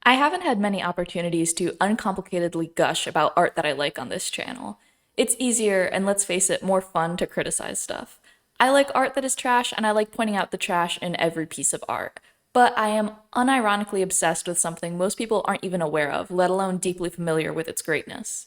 I haven't had many opportunities to uncomplicatedly gush about art that I like on this channel. It's easier and, let's face it, more fun to criticize stuff. I like art that is trash, and I like pointing out the trash in every piece of art. But I am unironically obsessed with something most people aren't even aware of, let alone deeply familiar with its greatness.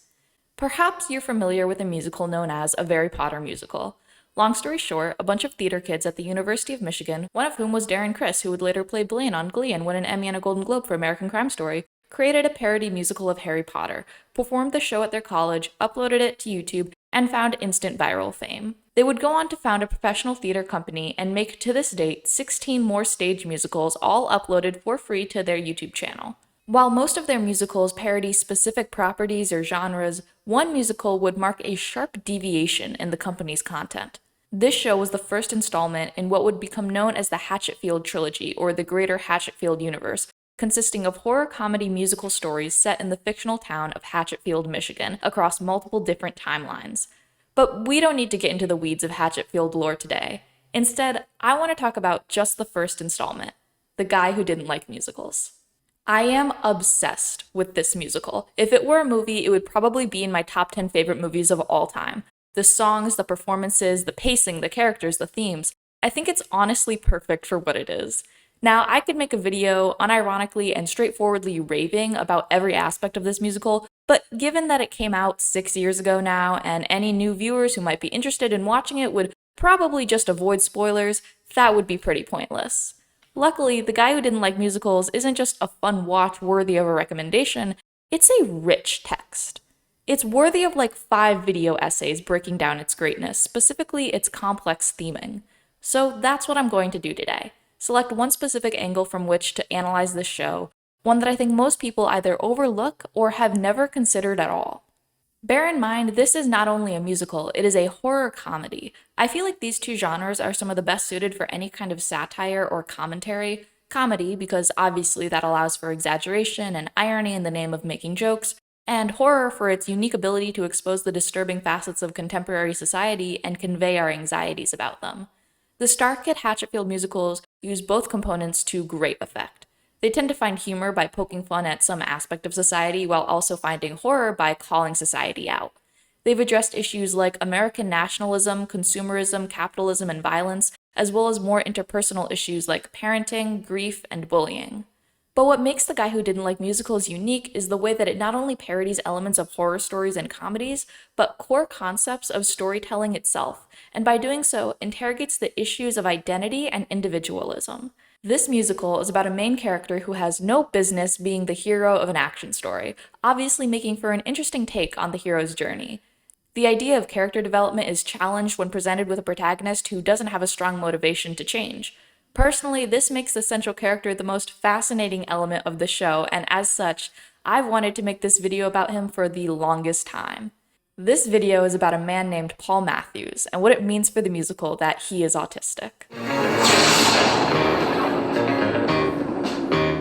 Perhaps you're familiar with a musical known as a Harry Potter musical. Long story short, a bunch of theater kids at the University of Michigan, one of whom was Darren Criss, who would later play Blaine on Glee and win an Emmy and a Golden Globe for American Crime Story, created a parody musical of Harry Potter, performed the show at their college, uploaded it to YouTube, and found instant viral fame. They would go on to found a professional theater company and make, to this date, 16 more stage musicals, all uploaded for free to their YouTube channel. While most of their musicals parody specific properties or genres, one musical would mark a sharp deviation in the company's content. This show was the first installment in what would become known as the Hatchetfield Trilogy, or the Greater Hatchetfield Universe, consisting of horror comedy musical stories set in the fictional town of Hatchetfield, Michigan, across multiple different timelines. But we don't need to get into the weeds of Hatchetfield lore today. Instead, I want to talk about just the first installment, The Guy Who Didn't Like Musicals. I am obsessed with this musical. If it were a movie, it would probably be in my top 10 favorite movies of all time. The songs, the performances, the pacing, the characters, the themes. I think it's honestly perfect for what it is. Now, I could make a video unironically and straightforwardly raving about every aspect of this musical, but given that it came out 6 years ago now, and any new viewers who might be interested in watching it would probably just avoid spoilers, that would be pretty pointless. Luckily, The Guy Who Didn't Like Musicals isn't just a fun watch worthy of a recommendation, it's a rich text. It's worthy of like 5 video essays breaking down its greatness, specifically its complex theming. So that's what I'm going to do today. Select one specific angle from which to analyze this show, one that I think most people either overlook or have never considered at all. Bear in mind, this is not only a musical, it is a horror comedy. I feel like these two genres are some of the best suited for any kind of satire or commentary. Comedy, because obviously that allows for exaggeration and irony in the name of making jokes, and horror for its unique ability to expose the disturbing facets of contemporary society and convey our anxieties about them. The Stark Kid Hatchetfield musicals use both components to great effect. They tend to find humor by poking fun at some aspect of society while also finding horror by calling society out. They've addressed issues like American nationalism, consumerism, capitalism, and violence, as well as more interpersonal issues like parenting, grief, and bullying. But what makes The Guy Who Didn't Like Musicals unique is the way that it not only parodies elements of horror stories and comedies, but core concepts of storytelling itself, and by doing so, interrogates the issues of identity and individualism. This musical is about a main character who has no business being the hero of an action story, obviously making for an interesting take on the hero's journey. The idea of character development is challenged when presented with a protagonist who doesn't have a strong motivation to change. Personally, this makes the central character the most fascinating element of the show, and as such, I've wanted to make this video about him for the longest time. This video is about a man named Paul Matthews, and what it means for the musical that he is autistic.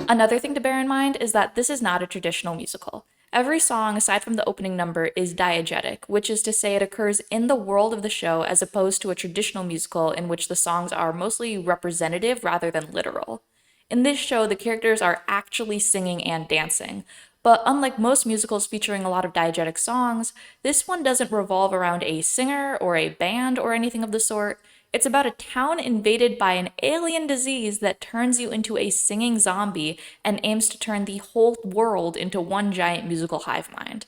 Another thing to bear in mind is that this is not a traditional musical. Every song, aside from the opening number, is diegetic, which is to say it occurs in the world of the show as opposed to a traditional musical in which the songs are mostly representative rather than literal. In this show, the characters are actually singing and dancing, but unlike most musicals featuring a lot of diegetic songs, this one doesn't revolve around a singer or a band or anything of the sort. It's about a town invaded by an alien disease that turns you into a singing zombie and aims to turn the whole world into one giant musical hive mind.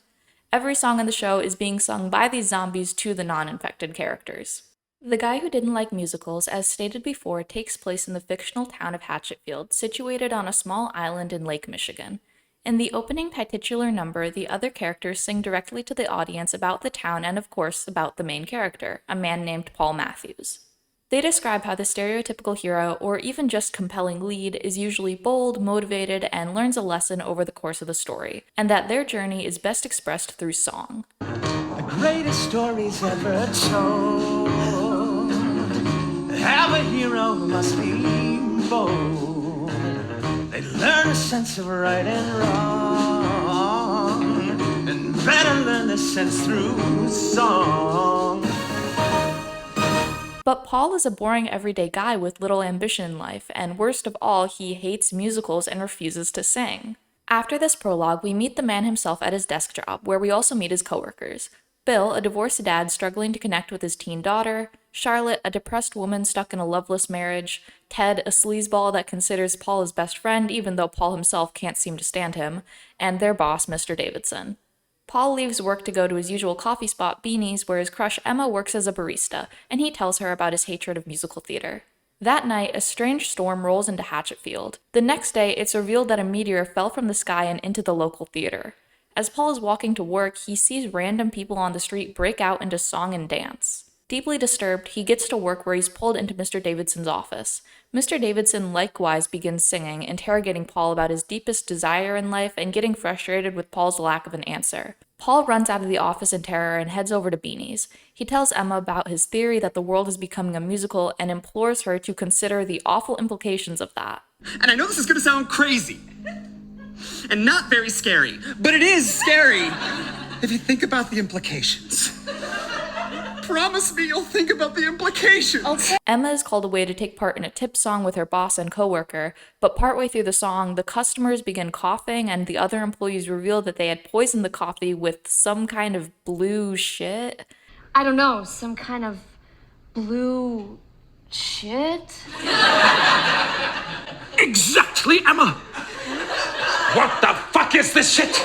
Every song in the show is being sung by these zombies to the non-infected characters. The Guy Who Didn't Like Musicals, as stated before, takes place in the fictional town of Hatchetfield, situated on a small island in Lake Michigan. In the opening titular number, the other characters sing directly to the audience about the town and, of course, about the main character, a man named Paul Matthews. They describe how the stereotypical hero, or even just compelling lead, is usually bold, motivated, and learns a lesson over the course of the story, and that their journey is best expressed through song. The greatest stories ever told have a hero who must be bold. They learn a sense of right and wrong, and better learn the sense through song. But Paul is a boring everyday guy with little ambition in life, and worst of all, he hates musicals and refuses to sing. After this prologue, we meet the man himself at his desk job, where we also meet his coworkers. Bill, a divorced dad struggling to connect with his teen daughter, Charlotte, a depressed woman stuck in a loveless marriage, Ted, a sleazeball that considers Paul his best friend even though Paul himself can't seem to stand him, and their boss, Mr. Davidson. Paul leaves work to go to his usual coffee spot, Beanie's, where his crush Emma works as a barista, and he tells her about his hatred of musical theater. That night, a strange storm rolls into Hatchetfield. The next day, it's revealed that a meteor fell from the sky and into the local theater. As Paul is walking to work, he sees random people on the street break out into song and dance. Deeply disturbed, he gets to work where he's pulled into Mr. Davidson's office. Mr. Davidson likewise begins singing, interrogating Paul about his deepest desire in life and getting frustrated with Paul's lack of an answer. Paul runs out of the office in terror and heads over to Beanie's. He tells Emma about his theory that the world is becoming a musical and implores her to consider the awful implications of that. And I know this is gonna sound crazy and not very scary, but it is scary if you think about the implications. Promise me you'll think about the implications. Okay. Emma is called away to take part in a tip song with her boss and coworker, but partway through the song, the customers begin coughing and the other employees reveal that they had poisoned the coffee with some kind of blue shit. I don't know, some kind of blue shit? Exactly, Emma! What the fuck is this shit?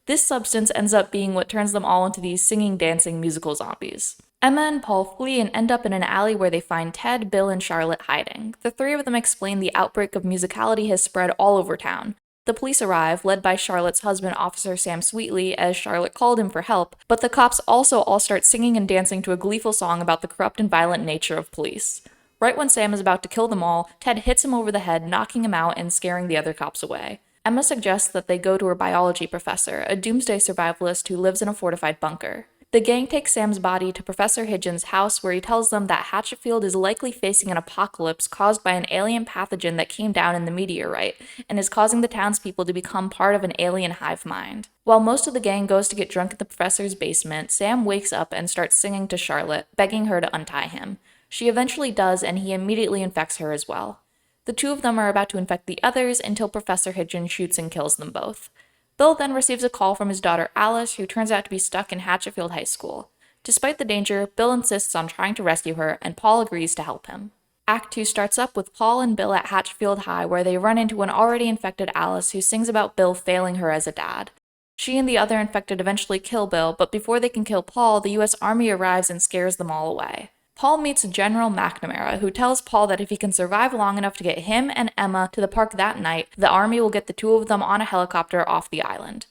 This substance ends up being what turns them all into these singing, dancing musical zombies. Emma and Paul flee and end up in an alley where they find Ted, Bill, and Charlotte hiding. The three of them explain the outbreak of musicality has spread all over town. The police arrive, led by Charlotte's husband, Officer Sam Sweetley, as Charlotte called him for help, but the cops also all start singing and dancing to a gleeful song about the corrupt and violent nature of police. Right when Sam is about to kill them all, Ted hits him over the head, knocking him out and scaring the other cops away. Emma suggests that they go to her biology professor, a doomsday survivalist who lives in a fortified bunker. The gang takes Sam's body to Professor Hitchens' house where he tells them that Hatchetfield is likely facing an apocalypse caused by an alien pathogen that came down in the meteorite and is causing the townspeople to become part of an alien hive mind. While most of the gang goes to get drunk at the professor's basement, Sam wakes up and starts singing to Charlotte, begging her to untie him. She eventually does, and he immediately infects her as well. The two of them are about to infect the others until Professor Hitchens shoots and kills them both. Bill then receives a call from his daughter Alice, who turns out to be stuck in Hatchetfield High School. Despite the danger, Bill insists on trying to rescue her, and Paul agrees to help him. Act 2 starts up with Paul and Bill at Hatchetfield High, where they run into an already infected Alice who sings about Bill failing her as a dad. She and the other infected eventually kill Bill, but before they can kill Paul, the US Army arrives and scares them all away. Paul meets General McNamara, who tells Paul that if he can survive long enough to get him and Emma to the park that night, the Army will get the two of them on a helicopter off the island.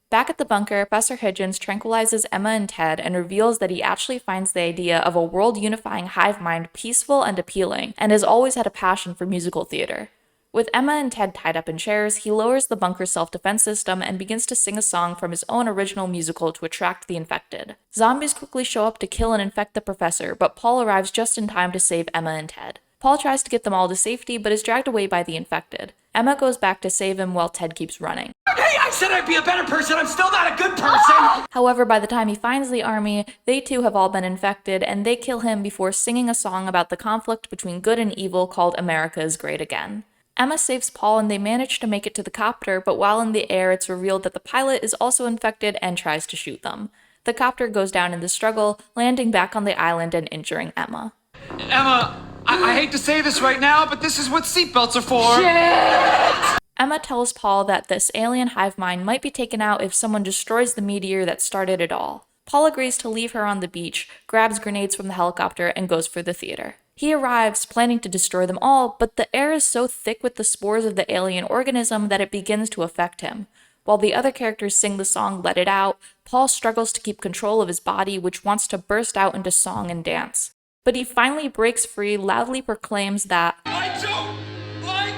Back at the bunker, Professor Hitchens tranquilizes Emma and Ted and reveals that he actually finds the idea of a world-unifying hive mind peaceful and appealing, and has always had a passion for musical theater. With Emma and Ted tied up in chairs, he lowers the bunker's self-defense system and begins to sing a song from his own original musical to attract the infected. Zombies quickly show up to kill and infect the professor, but Paul arrives just in time to save Emma and Ted. Paul tries to get them all to safety, but is dragged away by the infected. Emma goes back to save him while Ted keeps running. Hey, I said I'd be a better person. I'm still not a good person. However, by the time he finds the army, they too have all been infected, and they kill him before singing a song about the conflict between good and evil called America is Great Again. Emma saves Paul and they manage to make it to the copter, but while in the air, it's revealed that the pilot is also infected and tries to shoot them. The copter goes down in the struggle, landing back on the island and injuring Emma. Emma, I hate to say this right now, but this is what seatbelts are for. Shit! Emma tells Paul that this alien hive mind might be taken out if someone destroys the meteor that started it all. Paul agrees to leave her on the beach, grabs grenades from the helicopter, and goes for the theater. He arrives, planning to destroy them all, but the air is so thick with the spores of the alien organism that it begins to affect him. While the other characters sing the song Let It Out, Paul struggles to keep control of his body, which wants to burst out into song and dance. But he finally breaks free, loudly proclaims that I don't like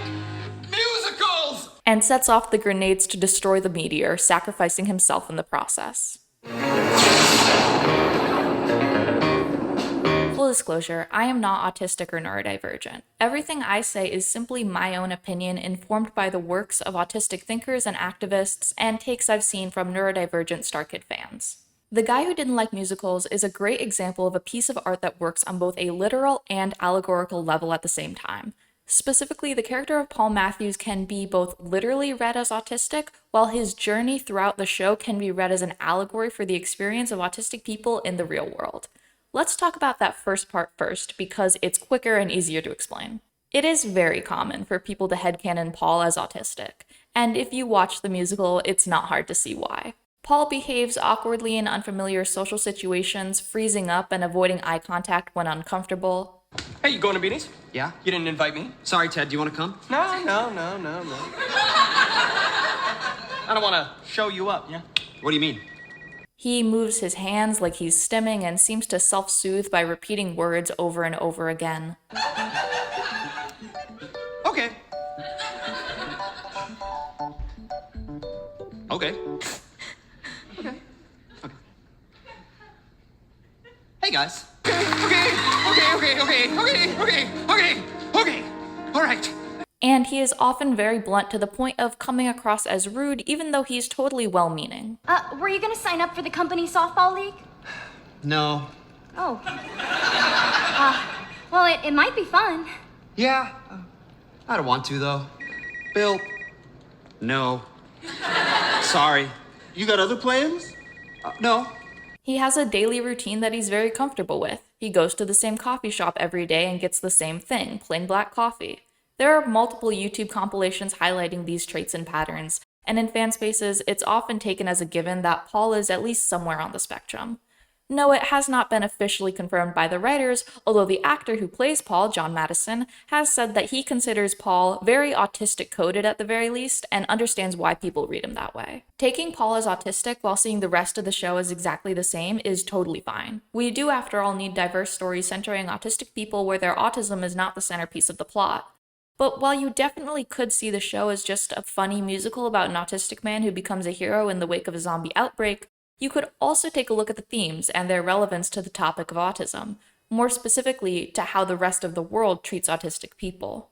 musicals! And sets off the grenades to destroy the meteor, sacrificing himself in the process. Full disclosure, I am not autistic or neurodivergent. Everything I say is simply my own opinion informed by the works of autistic thinkers and activists and takes I've seen from neurodivergent Star Kid fans. The Guy Who Didn't Like Musicals is a great example of a piece of art that works on both a literal and allegorical level at the same time. Specifically, the character of Paul Matthews can be both literally read as autistic, while his journey throughout the show can be read as an allegory for the experience of autistic people in the real world. Let's talk about that first part first, because it's quicker and easier to explain. It is very common for people to headcanon Paul as autistic, and if you watch the musical, it's not hard to see why. Paul behaves awkwardly in unfamiliar social situations, freezing up and avoiding eye contact when uncomfortable. Hey, you going to Beanie's? Yeah? You didn't invite me? Sorry, Ted, do you want to come? No. I don't want to show you up, yeah? What do you mean? He moves his hands like he's stimming and seems to self-soothe by repeating words over and over again. Okay. Okay. Hey, guys. Okay. All right. And he is often very blunt to the point of coming across as rude, even though he's totally well-meaning. Were you gonna sign up for the company softball league? No. Oh. Well, it might be fun. Yeah. I don't want to, though. Bill. No. Sorry. You got other plans? No. He has a daily routine that he's very comfortable with. He goes to the same coffee shop every day and gets the same thing, plain black coffee. There are multiple YouTube compilations highlighting these traits and patterns, and in fan spaces, it's often taken as a given that Paul is at least somewhere on the spectrum. No, it has not been officially confirmed by the writers, although the actor who plays Paul, John Madison, has said that he considers Paul very autistic coded at the very least, and understands why people read him that way. Taking Paul as autistic while seeing the rest of the show as exactly the same is totally fine. We do, after all, need diverse stories centering autistic people where their autism is not the centerpiece of the plot. But while you definitely could see the show as just a funny musical about an autistic man who becomes a hero in the wake of a zombie outbreak, you could also take a look at the themes and their relevance to the topic of autism, more specifically to how the rest of the world treats autistic people.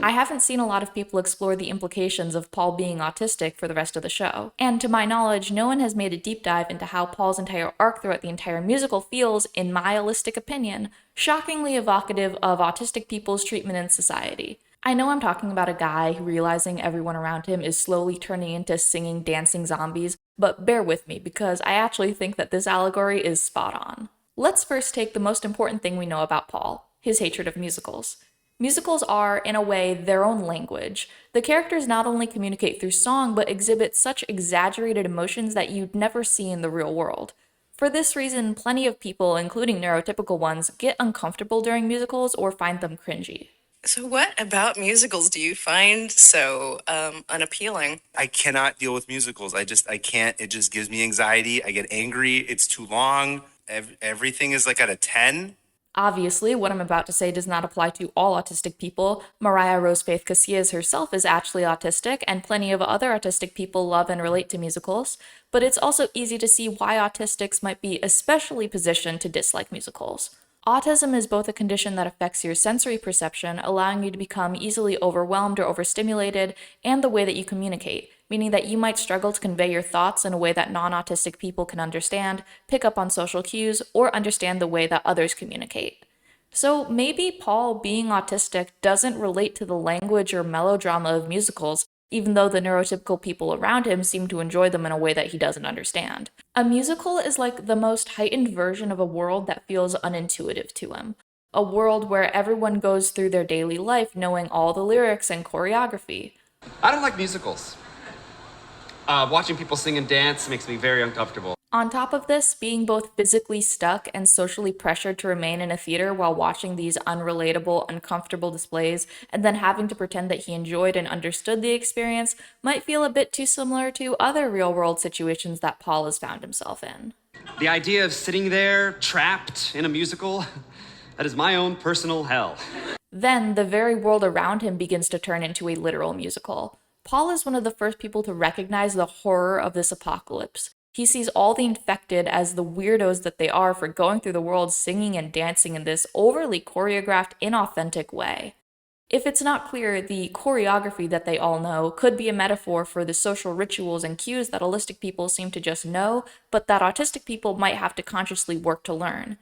I haven't seen a lot of people explore the implications of Paul being autistic for the rest of the show, and to my knowledge, no one has made a deep dive into how Paul's entire arc throughout the entire musical feels, in my holistic opinion, shockingly evocative of autistic people's treatment in society. I know I'm talking about a guy who, realizing everyone around him is slowly turning into singing, dancing zombies, but bear with me because I actually think that this allegory is spot on. Let's first take the most important thing we know about Paul, his hatred of musicals. Musicals are, in a way, their own language. The characters not only communicate through song, but exhibit such exaggerated emotions that you'd never see in the real world. For this reason, plenty of people, including neurotypical ones, get uncomfortable during musicals or find them cringy. So, what about musicals do you find so unappealing? I cannot deal with musicals. I can't. It just gives me anxiety. I get angry. It's too long. Everything is like at a 10. Obviously, what I'm about to say does not apply to all autistic people. Mariah Rose Faith Casillas herself is actually autistic, and plenty of other autistic people love and relate to musicals, but it's also easy to see why autistics might be especially positioned to dislike musicals. Autism is both a condition that affects your sensory perception, allowing you to become easily overwhelmed or overstimulated, and the way that you communicate, meaning that you might struggle to convey your thoughts in a way that non-autistic people can understand, pick up on social cues, or understand the way that others communicate. So maybe Paul, being autistic, doesn't relate to the language or melodrama of musicals, even though the neurotypical people around him seem to enjoy them in a way that he doesn't understand. A musical is like the most heightened version of a world that feels unintuitive to him. A world where everyone goes through their daily life knowing all the lyrics and choreography. I don't like musicals. Watching people sing and dance makes me very uncomfortable. On top of this, being both physically stuck and socially pressured to remain in a theater while watching these unrelatable, uncomfortable displays, and then having to pretend that he enjoyed and understood the experience, might feel a bit too similar to other real-world situations that Paul has found himself in. The idea of sitting there, trapped in a musical, that is my own personal hell. Then, the very world around him begins to turn into a literal musical. Paul is one of the first people to recognize the horror of this apocalypse. He sees all the infected as the weirdos that they are for going through the world singing and dancing in this overly choreographed, inauthentic way. If it's not clear, the choreography that they all know could be a metaphor for the social rituals and cues that holistic people seem to just know, but that autistic people might have to consciously work to learn.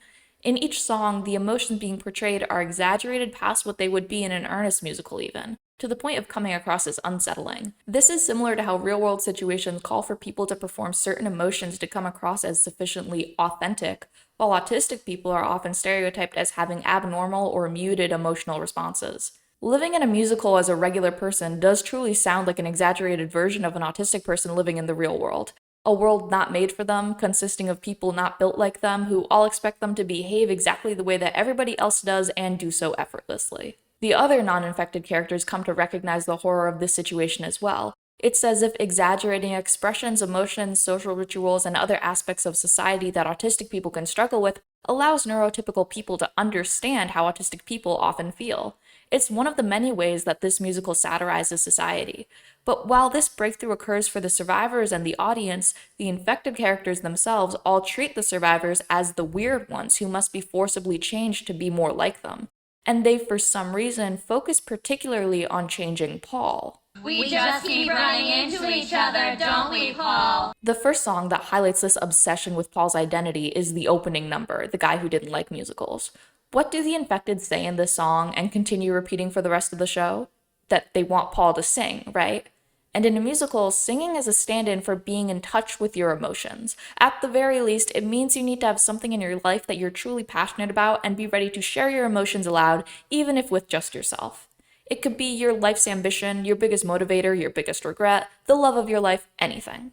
In each song, the emotions being portrayed are exaggerated past what they would be in an earnest musical even, to the point of coming across as unsettling. This is similar to how real-world situations call for people to perform certain emotions to come across as sufficiently authentic, while autistic people are often stereotyped as having abnormal or muted emotional responses. Living in a musical as a regular person does truly sound like an exaggerated version of an autistic person living in the real world. A world not made for them, consisting of people not built like them, who all expect them to behave exactly the way that everybody else does and do so effortlessly. The other non-infected characters come to recognize the horror of this situation as well. It's as if exaggerating expressions, emotions, social rituals, and other aspects of society that autistic people can struggle with allows neurotypical people to understand how autistic people often feel. It's one of the many ways that this musical satirizes society. But while this breakthrough occurs for the survivors and the audience, the infected characters themselves all treat the survivors as the weird ones who must be forcibly changed to be more like them. And they, for some reason, focus particularly on changing Paul. We just keep running into each other, don't we, Paul? The first song that highlights this obsession with Paul's identity is the opening number, The Guy Who Didn't Like Musicals. What do the infected say in this song and continue repeating for the rest of the show? That they want Paul to sing, right? And in a musical, singing is a stand-in for being in touch with your emotions. At the very least, it means you need to have something in your life that you're truly passionate about and be ready to share your emotions aloud, even if with just yourself. It could be your life's ambition, your biggest motivator, your biggest regret, the love of your life, anything.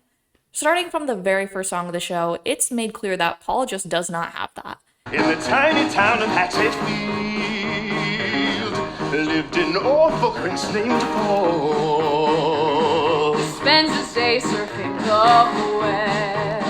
Starting from the very first song of the show, it's made clear that Paul just does not have that. In the tiny town of Hatchetfield lived an awful prince named Paul. Spends his day surfing the web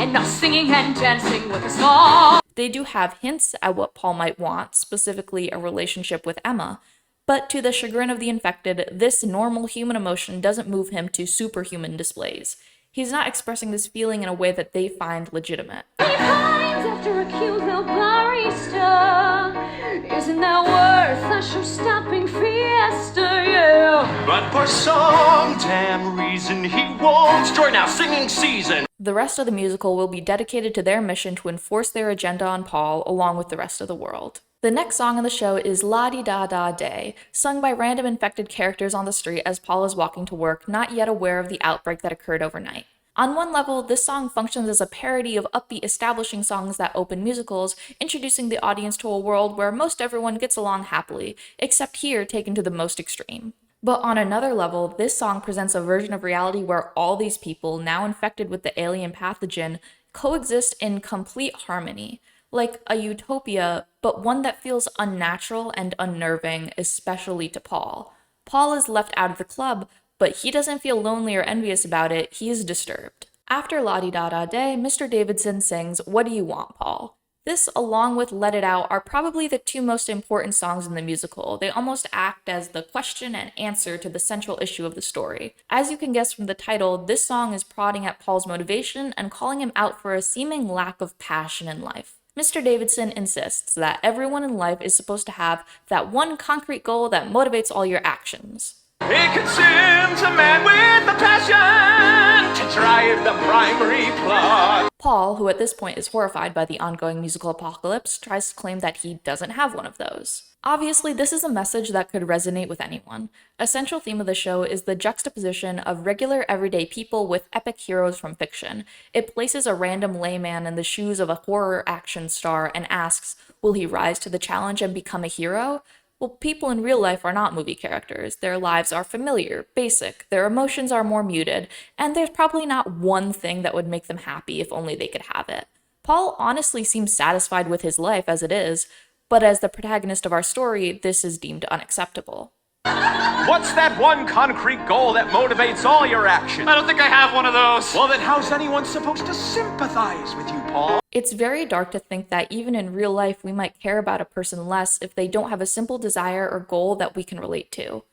and not singing and dancing with a song. They do have hints at what Paul might want, specifically a relationship with Emma, but to the chagrin of the infected, this normal human emotion doesn't move him to superhuman displays. He's not expressing this feeling in a way that they find legitimate. He finds after a cute little barista. Isn't that worth a show-stopping fiesta, yeah? But for some damn reason he won't join our singing season. The rest of the musical will be dedicated to their mission to enforce their agenda on Paul along with the rest of the world. The next song on the show is La-Di-Da-Da-Day, sung by random infected characters on the street as Paul is walking to work, not yet aware of the outbreak that occurred overnight. On one level, this song functions as a parody of upbeat establishing songs that open musicals, introducing the audience to a world where most everyone gets along happily, except here taken to the most extreme. But on another level, this song presents a version of reality where all these people, now infected with the alien pathogen, coexist in complete harmony. Like a utopia, but one that feels unnatural and unnerving, especially to Paul. Paul is left out of the club, but he doesn't feel lonely or envious about it, he's disturbed. After La-Di-Da-Da-Day, Mr. Davidson sings What Do You Want, Paul? This, along with Let It Out, are probably the two most important songs in the musical. They almost act as the question and answer to the central issue of the story. As you can guess from the title, this song is prodding at Paul's motivation and calling him out for a seeming lack of passion in life. Mr. Davidson insists that everyone in life is supposed to have that one concrete goal that motivates all your actions. It consumes a man with a passion to drive the primary plot. Paul, who at this point is horrified by the ongoing musical apocalypse, tries to claim that he doesn't have one of those. Obviously, this is a message that could resonate with anyone. A central theme of the show is the juxtaposition of regular everyday people with epic heroes from fiction. It places a random layman in the shoes of a horror action star and asks, will he rise to the challenge and become a hero? Well, people in real life are not movie characters. Their lives are familiar, basic, their emotions are more muted, and there's probably not one thing that would make them happy if only they could have it. Paul honestly seems satisfied with his life as it is, but as the protagonist of our story, this is deemed unacceptable. What's that one concrete goal that motivates all your actions? I don't think I have one of those. Well, then how's anyone supposed to sympathize with you, Paul? It's very dark to think that even in real life, we might care about a person less if they don't have a simple desire or goal that we can relate to.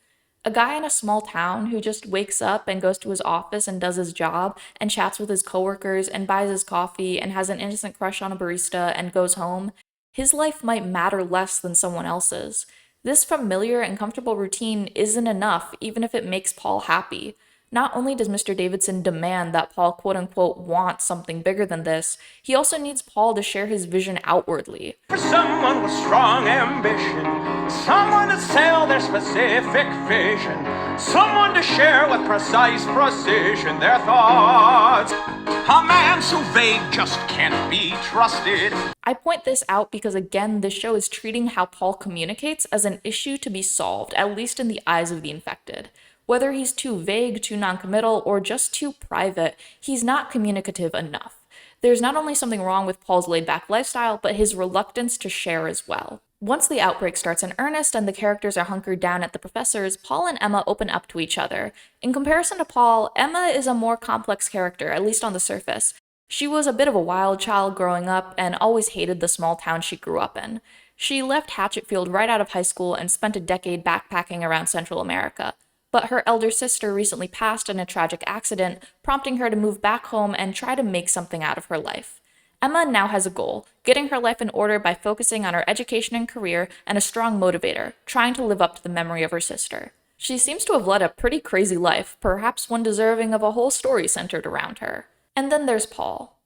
A guy in a small town who just wakes up and goes to his office and does his job and chats with his coworkers and buys his coffee and has an innocent crush on a barista and goes home, his life might matter less than someone else's. This familiar and comfortable routine isn't enough, even if it makes Paul happy. Not only does Mr. Davidson demand that Paul quote-unquote want something bigger than this, he also needs Paul to share his vision outwardly. For someone with strong ambition, someone to sell their specific vision, someone to share with precise precision their thoughts. A man so vague just can't be trusted. I point this out because, again, this show is treating how Paul communicates as an issue to be solved, at least in the eyes of the infected. Whether he's too vague, too noncommittal, or just too private, he's not communicative enough. There's not only something wrong with Paul's laid-back lifestyle, but his reluctance to share as well. Once the outbreak starts in earnest and the characters are hunkered down at the professor's, Paul and Emma open up to each other. In comparison to Paul, Emma is a more complex character, at least on the surface. She was a bit of a wild child growing up and always hated the small town she grew up in. She left Hatchetfield right out of high school and spent a decade backpacking around Central America. But her elder sister recently passed in a tragic accident, prompting her to move back home and try to make something out of her life. Emma now has a goal, getting her life in order by focusing on her education and career, and a strong motivator, trying to live up to the memory of her sister. She seems to have led a pretty crazy life, perhaps one deserving of a whole story centered around her. And then there's Paul.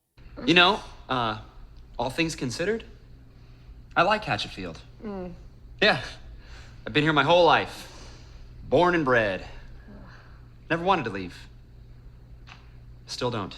You know, all things considered, I like Hatchetfield. Yeah, I've been here my whole life. Born and bred. Never wanted to leave. Still don't.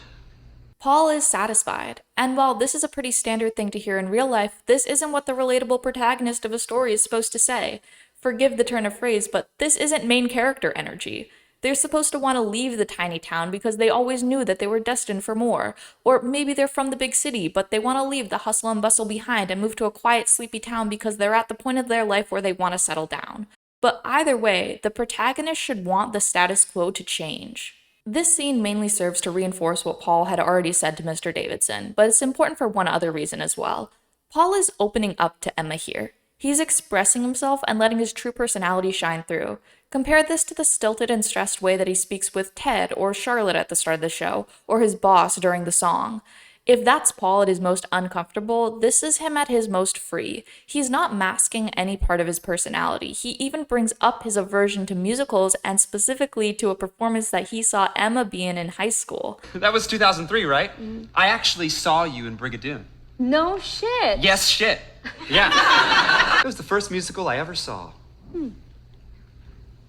Paul is satisfied, and while this is a pretty standard thing to hear in real life, this isn't what the relatable protagonist of a story is supposed to say. Forgive the turn of phrase, but this isn't main character energy. They're supposed to want to leave the tiny town because they always knew that they were destined for more. Or maybe they're from the big city, but they want to leave the hustle and bustle behind and move to a quiet, sleepy town because they're at the point of their life where they want to settle down. But either way, the protagonist should want the status quo to change. This scene mainly serves to reinforce what Paul had already said to Mr. Davidson, but it's important for one other reason as well. Paul is opening up to Emma here. He's expressing himself and letting his true personality shine through. Compare this to the stilted and stressed way that he speaks with Ted or Charlotte at the start of the show, or his boss during the song. If that's Paul at his most uncomfortable, this is him at his most free. He's not masking any part of his personality. He even brings up his aversion to musicals and specifically to a performance that he saw Emma be in high school. That was 2003, right? I actually saw you in Brigadoon. No shit. Yes, shit. Yeah. It was the first musical I ever saw.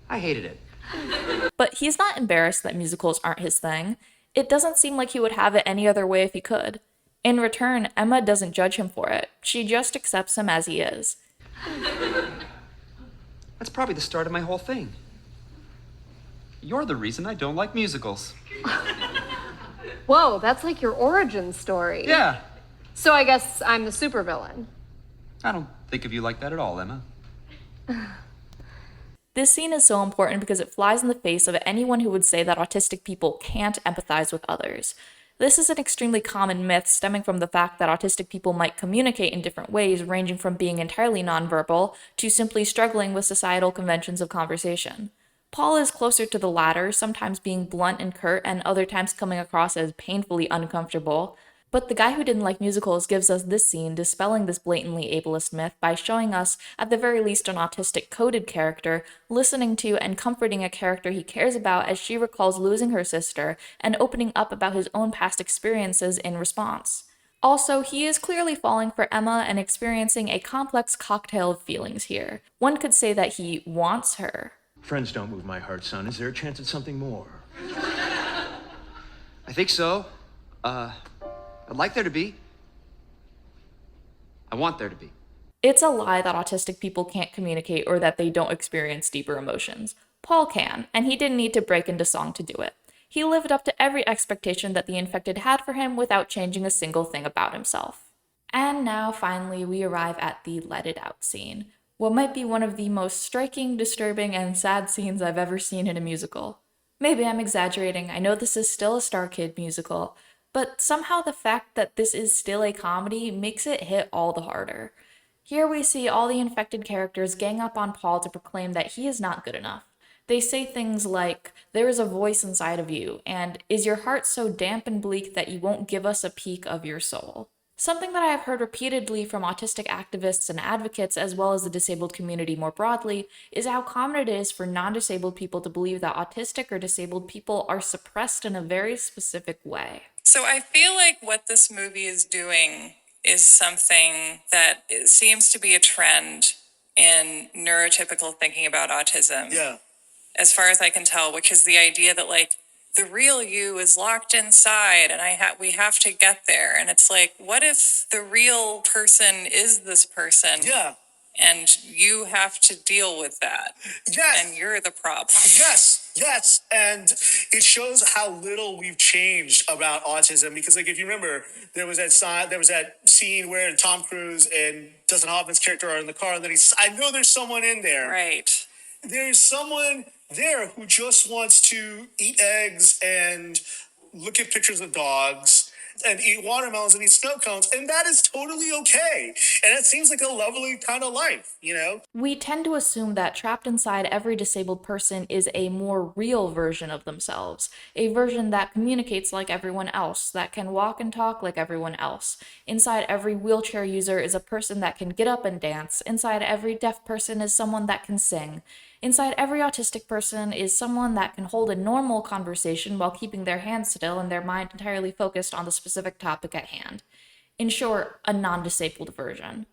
I hated it. But he's not embarrassed that musicals aren't his thing. It doesn't seem like he would have it any other way if he could. In return, Emma doesn't judge him for it. She just accepts him as he is. That's probably the start of my whole thing. You're the reason I don't like musicals. Whoa, that's like your origin story. Yeah. So I guess I'm the supervillain. I don't think of you like that at all, Emma. This scene is so important because it flies in the face of anyone who would say that autistic people can't empathize with others. This is an extremely common myth stemming from the fact that autistic people might communicate in different ways, ranging from being entirely nonverbal to simply struggling with societal conventions of conversation. Paul is closer to the latter, sometimes being blunt and curt and other times coming across as painfully uncomfortable. But the guy who didn't like musicals gives us this scene dispelling this blatantly ableist myth by showing us, at the very least, an autistic coded character, listening to and comforting a character he cares about as she recalls losing her sister, and opening up about his own past experiences in response. Also, he is clearly falling for Emma and experiencing a complex cocktail of feelings here. One could say that he wants her. Friends don't move my heart, son. Is there a chance at something more? I think so. I'd like there to be. I want there to be. It's a lie that autistic people can't communicate or that they don't experience deeper emotions. Paul can, and he didn't need to break into song to do it. He lived up to every expectation that the infected had for him without changing a single thing about himself. And now, finally, we arrive at the Let It Out scene. What might be one of the most striking, disturbing, and sad scenes I've ever seen in a musical. Maybe I'm exaggerating, I know this is still a Star Kid musical, but somehow the fact that this is still a comedy makes it hit all the harder. Here we see all the infected characters gang up on Paul to proclaim that he is not good enough. They say things like, "There is a voice inside of you," and "Is your heart so damp and bleak that you won't give us a peek of your soul?" Something that I have heard repeatedly from autistic activists and advocates, as well as the disabled community more broadly, is how common it is for non disabled people to believe that autistic or disabled people are suppressed in a very specific way. So I feel like what this movie is doing is something that seems to be a trend in neurotypical thinking about autism. Yeah. As far as I can tell, which is the idea that like the real you is locked inside and we have to get there. And it's like, what if the real person is this person? Yeah. And you have to deal with that. Yes. And you're the problem. Yes. And it shows how little we've changed about autism because, like, if you remember, there was that scene where Tom Cruise and Dustin Hoffman's character are in the car, and then I know there's someone in there. Right. There's someone there who just wants to eat eggs and look at pictures of dogs and eat watermelons and eat snow cones, and that is totally okay. And it seems like a lovely kind of life, you know? We tend to assume that trapped inside every disabled person is a more real version of themselves, a version that communicates like everyone else, that can walk and talk like everyone else. Inside every wheelchair user is a person that can get up and dance. Inside every deaf person is someone that can sing. Inside every autistic person is someone that can hold a normal conversation while keeping their hands still and their mind entirely focused on the specific topic at hand. In short, a non-disabled version.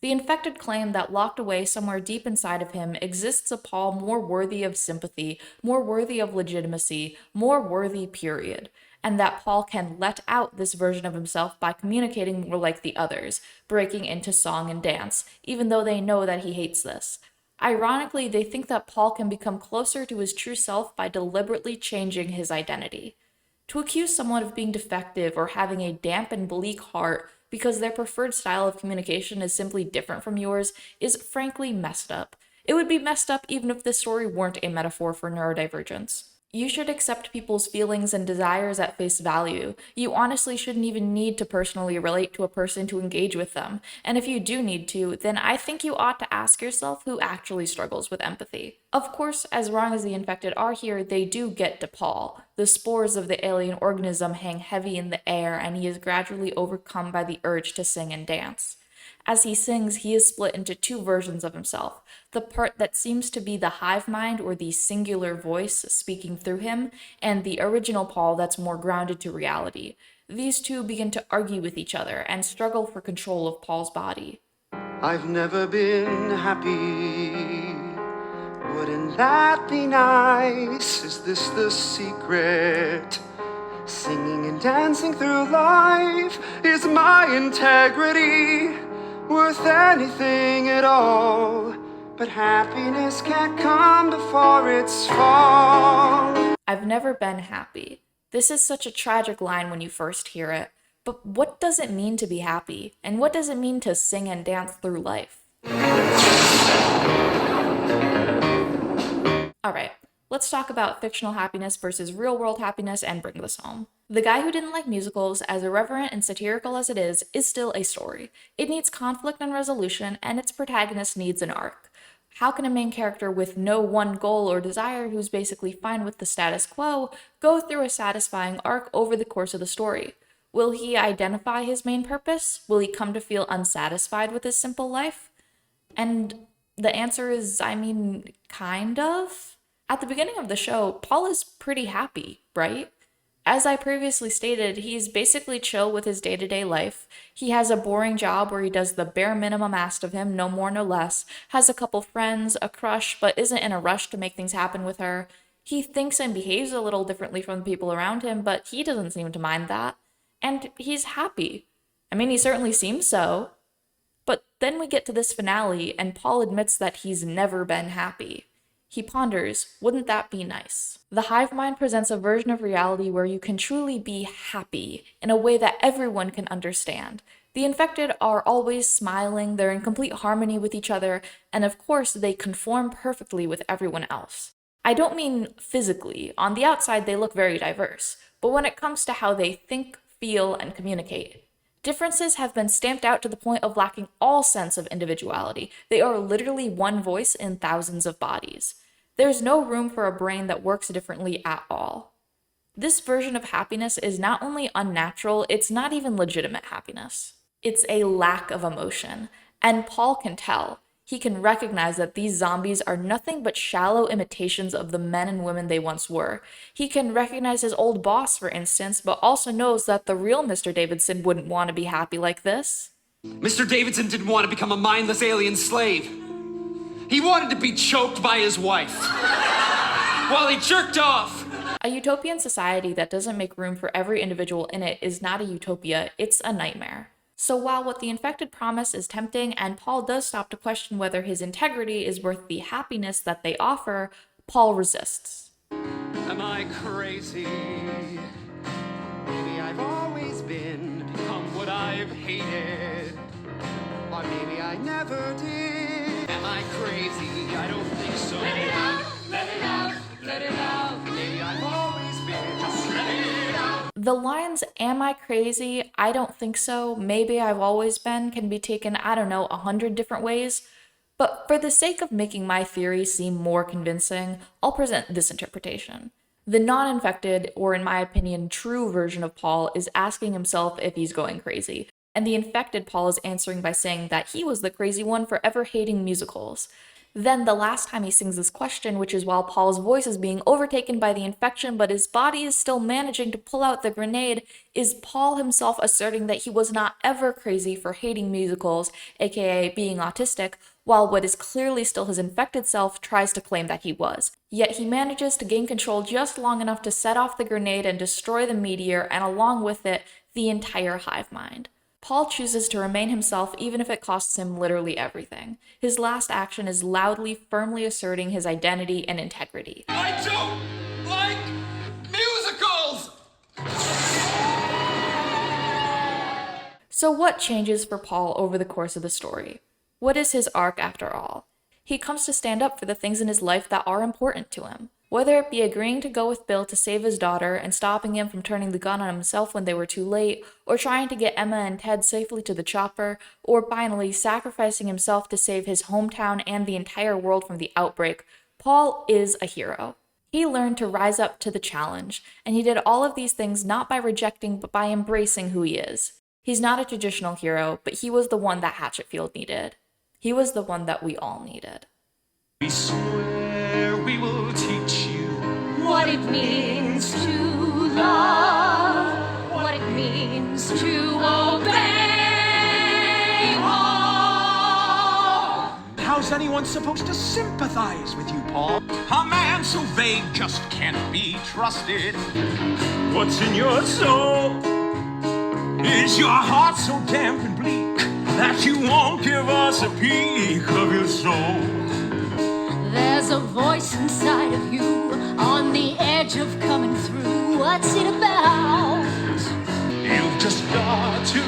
The infected claim that locked away somewhere deep inside of him exists a Paul more worthy of sympathy, more worthy of legitimacy, more worthy, period, and that Paul can let out this version of himself by communicating more like the others, breaking into song and dance, even though they know that he hates this. Ironically, they think that Paul can become closer to his true self by deliberately changing his identity. To accuse someone of being defective or having a damp and bleak heart because their preferred style of communication is simply different from yours is frankly messed up. It would be messed up even if this story weren't a metaphor for neurodivergence. You should accept people's feelings and desires at face value. You honestly shouldn't even need to personally relate to a person to engage with them. And if you do need to, then I think you ought to ask yourself who actually struggles with empathy. Of course, as wrong as the infected are here, they do get to Paul. The spores of the alien organism hang heavy in the air, and he is gradually overcome by the urge to sing and dance. As he sings, he is split into two versions of himself, the part that seems to be the hive mind or the singular voice speaking through him, and the original Paul that's more grounded to reality. These two begin to argue with each other and struggle for control of Paul's body. I've never been happy. Wouldn't that be nice? Is this the secret? Singing and dancing through life is my integrity. Worth anything at all, but happiness can't come before its fall. I've never been happy. This is such a tragic line when you first hear it, but what does it mean to be happy? And what does it mean to sing and dance through life? Alright, let's talk about fictional happiness versus real-world happiness and bring this home. The Guy Who Didn't Like Musicals, as irreverent and satirical as it is still a story. It needs conflict and resolution, and its protagonist needs an arc. How can a main character with no one goal or desire, who's basically fine with the status quo, go through a satisfying arc over the course of the story? Will he identify his main purpose? Will he come to feel unsatisfied with his simple life? And the answer is, kind of. At the beginning of the show, Paul is pretty happy, right? As I previously stated, he's basically chill with his day-to-day life. He has a boring job where he does the bare minimum asked of him, no more, no less, has a couple friends, a crush, but isn't in a rush to make things happen with her. He thinks and behaves a little differently from the people around him, but he doesn't seem to mind that. And he's happy. He certainly seems so. But then we get to this finale, and Paul admits that he's never been happy. He ponders, wouldn't that be nice? The hive mind presents a version of reality where you can truly be happy in a way that everyone can understand. The infected are always smiling, they're in complete harmony with each other, and of course they conform perfectly with everyone else. I don't mean physically. On the outside they look very diverse, but when it comes to how they think, feel, and communicate, differences have been stamped out to the point of lacking all sense of individuality. They are literally one voice in thousands of bodies. There's no room for a brain that works differently at all. This version of happiness is not only unnatural, it's not even legitimate happiness. It's a lack of emotion. And Paul can tell. He can recognize that these zombies are nothing but shallow imitations of the men and women they once were. He can recognize his old boss, for instance, but also knows that the real Mr. Davidson wouldn't want to be happy like this. Mr. Davidson didn't want to become a mindless alien slave. He wanted to be choked by his wife while he jerked off. A utopian society that doesn't make room for every individual in it is not a utopia, it's a nightmare. So while what the infected promise is tempting, and Paul does stop to question whether his integrity is worth the happiness that they offer, Paul resists. Am I crazy? Maybe I've always become what I've hated. Or maybe I never did. Am I crazy? I don't think so. Let it out, let it out, let it out. Maybe I've always been, just let it out. The lines, am I crazy? I don't think so. Maybe I've always been can be taken, 100 different ways. But for the sake of making my theory seem more convincing, I'll present this interpretation. The non-infected, or in my opinion, true version of Paul is asking himself if he's going crazy. And the infected Paul is answering by saying that he was the crazy one for ever hating musicals. Then the last time he sings this question, which is while Paul's voice is being overtaken by the infection but his body is still managing to pull out the grenade, is Paul himself asserting that he was not ever crazy for hating musicals, aka being autistic, while what is clearly still his infected self tries to claim that he was. Yet he manages to gain control just long enough to set off the grenade and destroy the meteor, and along with it, the entire hive mind. Paul chooses to remain himself even if it costs him literally everything. His last action is loudly, firmly asserting his identity and integrity. I don't like musicals! So what changes for Paul over the course of the story? What is his arc after all? He comes to stand up for the things in his life that are important to him. Whether it be agreeing to go with Bill to save his daughter and stopping him from turning the gun on himself when they were too late, or trying to get Emma and Ted safely to the chopper, or finally sacrificing himself to save his hometown and the entire world from the outbreak, Paul is a hero. He learned to rise up to the challenge, and he did all of these things not by rejecting but by embracing who he is. He's not a traditional hero, but he was the one that Hatchetfield needed. He was the one that we all needed. We swear we will teach you What it means to love, what it means to obey all. How's anyone supposed to sympathize with you, Paul? A man so vague just can't be trusted. What's in your soul? Is your heart so damp and bleak that you won't give us a peek of your soul? There's a voice inside of you on the edge of coming through. What's it about? You've just got to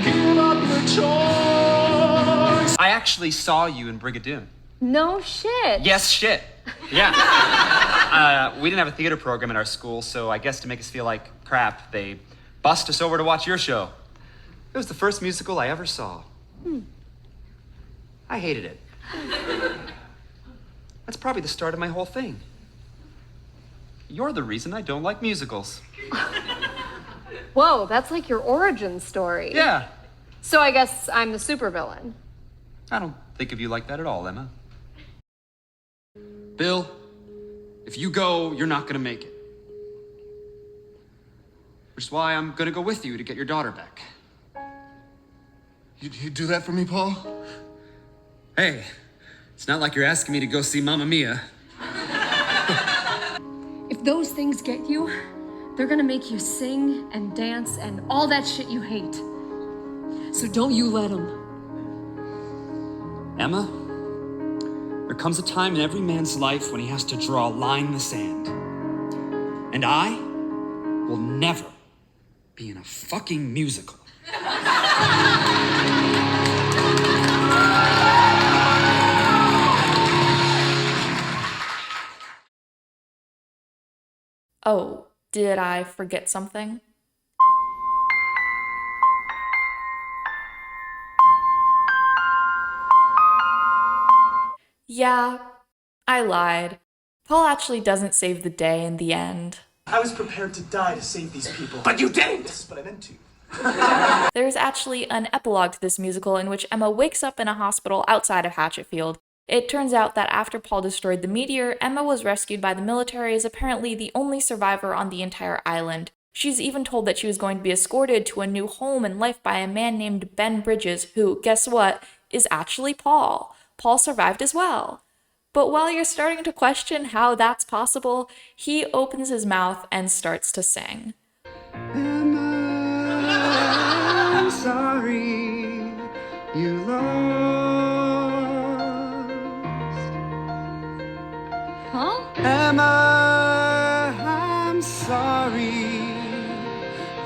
give up your choice. I actually saw you in Brigadoon. No shit. Yes, shit. Yeah. We didn't have a theater program at our school, so I guess to make us feel like crap, they bussed us over to watch your show. It was the first musical I ever saw. I hated it. That's probably the start of my whole thing. You're the reason I don't like musicals. Whoa, that's like your origin story. Yeah. So I guess I'm the supervillain. I don't think of you like that at all, Emma. Bill, if you go, you're not gonna make it. Which is why I'm gonna go with you to get your daughter back. You'd do that for me, Paul? Hey, it's not like you're asking me to go see Mamma Mia. If those things get you, they're gonna make you sing and dance and all that shit you hate. So don't you let them. Emma, there comes a time in every man's life when he has to draw a line in the sand. And I will never be in a fucking musical. Oh, did I forget something? Yeah, I lied. Paul actually doesn't save the day in the end. I was prepared to die to save these people. But you didn't! This is what I meant to. There's actually an epilogue to this musical in which Emma wakes up in a hospital outside of Hatchetfield. It turns out that after Paul destroyed the meteor, Emma was rescued by the military as apparently the only survivor on the entire island. She's even told that she was going to be escorted to a new home and life by a man named Ben Bridges, who, guess what, is actually Paul. Paul survived as well. But while you're starting to question how that's possible, he opens his mouth and starts to sing. I'm sorry you lost. Huh? Emma, I'm sorry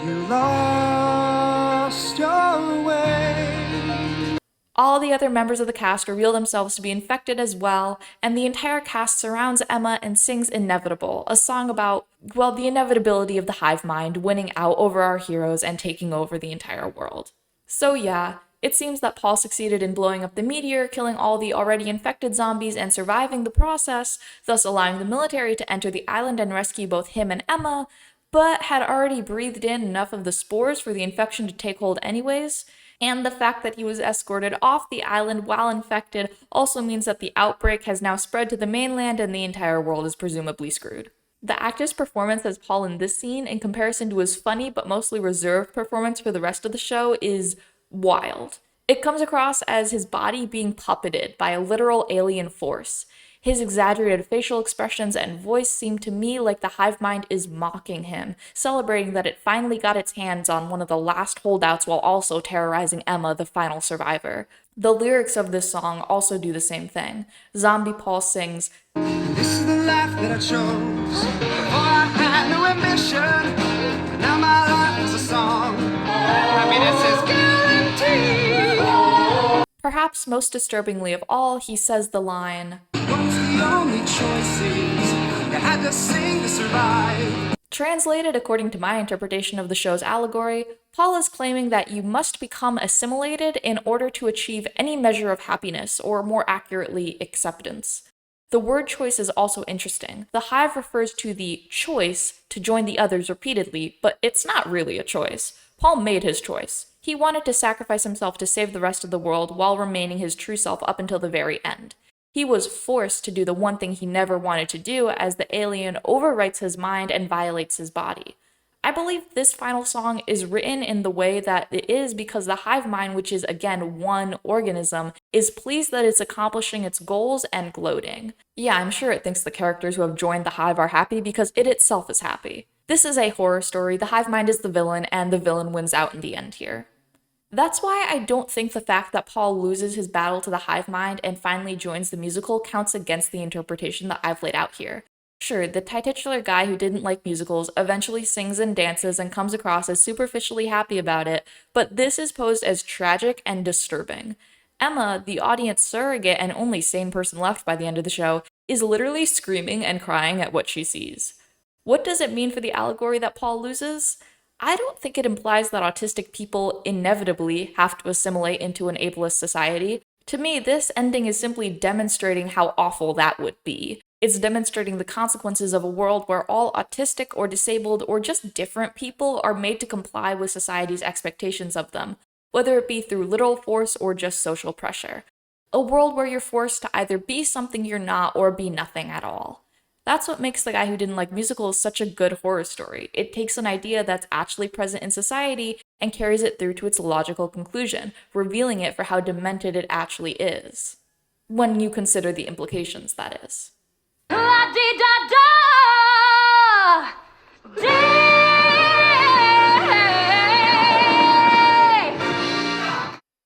you lost your way. All the other members of the cast reveal themselves to be infected as well, and the entire cast surrounds Emma and sings Inevitable, a song about, well, the inevitability of the hive mind winning out over our heroes and taking over the entire world. So yeah, it seems that Paul succeeded in blowing up the meteor, killing all the already infected zombies and surviving the process, thus allowing the military to enter the island and rescue both him and Emma, but had already breathed in enough of the spores for the infection to take hold anyways. And the fact that he was escorted off the island while infected also means that the outbreak has now spread to the mainland and the entire world is presumably screwed. The actor's performance as Paul in this scene, in comparison to his funny but mostly reserved performance for the rest of the show, is wild. It comes across as his body being puppeted by a literal alien force. His exaggerated facial expressions and voice seem to me like the hive mind is mocking him, celebrating that it finally got its hands on one of the last holdouts while also terrorizing Emma, the final survivor. The lyrics of this song also do the same thing. Zombie Paul sings, This is the life that I chose. Before I had no ambition, but now my life is a song. Happiness is guaranteed. Perhaps most disturbingly of all, he says the line, What's the only choices? You had to sing to survive. Translated according to my interpretation of the show's allegory, Paul is claiming that you must become assimilated in order to achieve any measure of happiness, or more accurately, acceptance. The word choice is also interesting. The hive refers to the choice to join the others repeatedly, but it's not really a choice. Paul made his choice. He wanted to sacrifice himself to save the rest of the world while remaining his true self up until the very end. He was forced to do the one thing he never wanted to do as the alien overwrites his mind and violates his body. I believe this final song is written in the way that it is because the hive mind, which is again one organism, is pleased that it's accomplishing its goals and gloating. Yeah, I'm sure it thinks the characters who have joined the hive are happy because it itself is happy. This is a horror story, the hive mind is the villain, and the villain wins out in the end here. That's why I don't think the fact that Paul loses his battle to the hive mind and finally joins the musical counts against the interpretation that I've laid out here. Sure, the titular guy who didn't like musicals eventually sings and dances and comes across as superficially happy about it, but this is posed as tragic and disturbing. Emma, the audience surrogate and only sane person left by the end of the show, is literally screaming and crying at what she sees. What does it mean for the allegory that Paul loses? I don't think it implies that autistic people inevitably have to assimilate into an ableist society. To me, this ending is simply demonstrating how awful that would be. It's demonstrating the consequences of a world where all autistic or disabled or just different people are made to comply with society's expectations of them, whether it be through literal force or just social pressure. A world where you're forced to either be something you're not or be nothing at all. That's what makes The Guy Who Didn't Like Musicals such a good horror story. It takes an idea that's actually present in society and carries it through to its logical conclusion, revealing it for how demented it actually is. When you consider the implications, that is.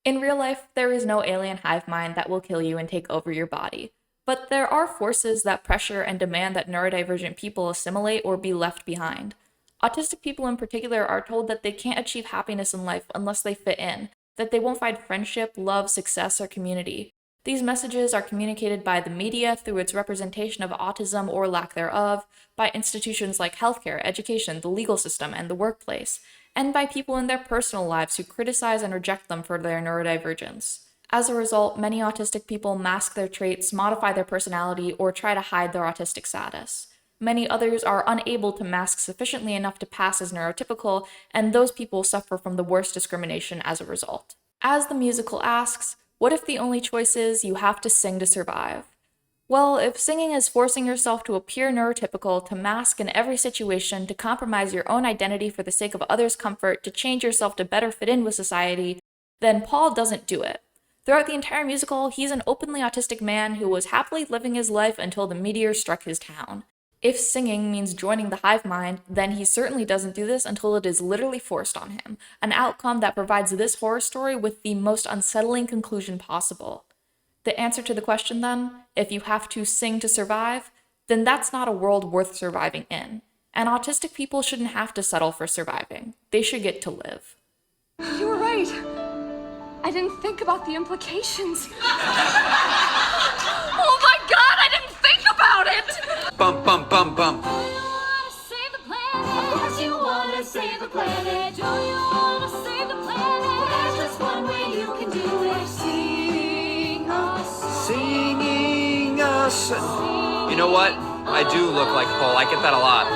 In real life, there is no alien hive mind that will kill you and take over your body. But there are forces that pressure and demand that neurodivergent people assimilate or be left behind. Autistic people in particular are told that they can't achieve happiness in life unless they fit in, that they won't find friendship, love, success, or community. These messages are communicated by the media through its representation of autism or lack thereof, by institutions like healthcare, education, the legal system, and the workplace, and by people in their personal lives who criticize and reject them for their neurodivergence. As a result, many autistic people mask their traits, modify their personality, or try to hide their autistic status. Many others are unable to mask sufficiently enough to pass as neurotypical, and those people suffer from the worst discrimination as a result. As the musical asks, what if the only choice is you have to sing to survive? Well, if singing is forcing yourself to appear neurotypical, to mask in every situation, to compromise your own identity for the sake of others' comfort, to change yourself to better fit in with society, then Paul doesn't do it. Throughout the entire musical, he's an openly autistic man who was happily living his life until the meteor struck his town. If singing means joining the hive mind, then he certainly doesn't do this until it is literally forced on him, an outcome that provides this horror story with the most unsettling conclusion possible. The answer to the question, then, if you have to sing to survive, then that's not a world worth surviving in. And autistic people shouldn't have to settle for surviving. They should get to live. You were right. I didn't think about the implications. Oh my God, I didn't think about it! Bum, bum, bum, bum. Do you wanna save the planet? Yes, you wanna save the planet. Do you wanna save the planet? Well, there's just one way you can do it. Sing us. Singing us. You know what? I do look like Paul. I get that a lot.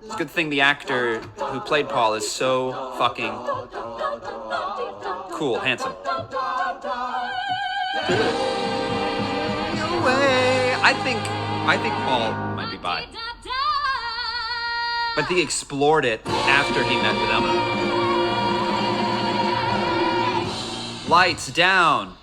It's a good thing the actor who played Paul is so fucking cool, handsome. I think Paul might be bi. But he explored it after he met with Emma. Lights down.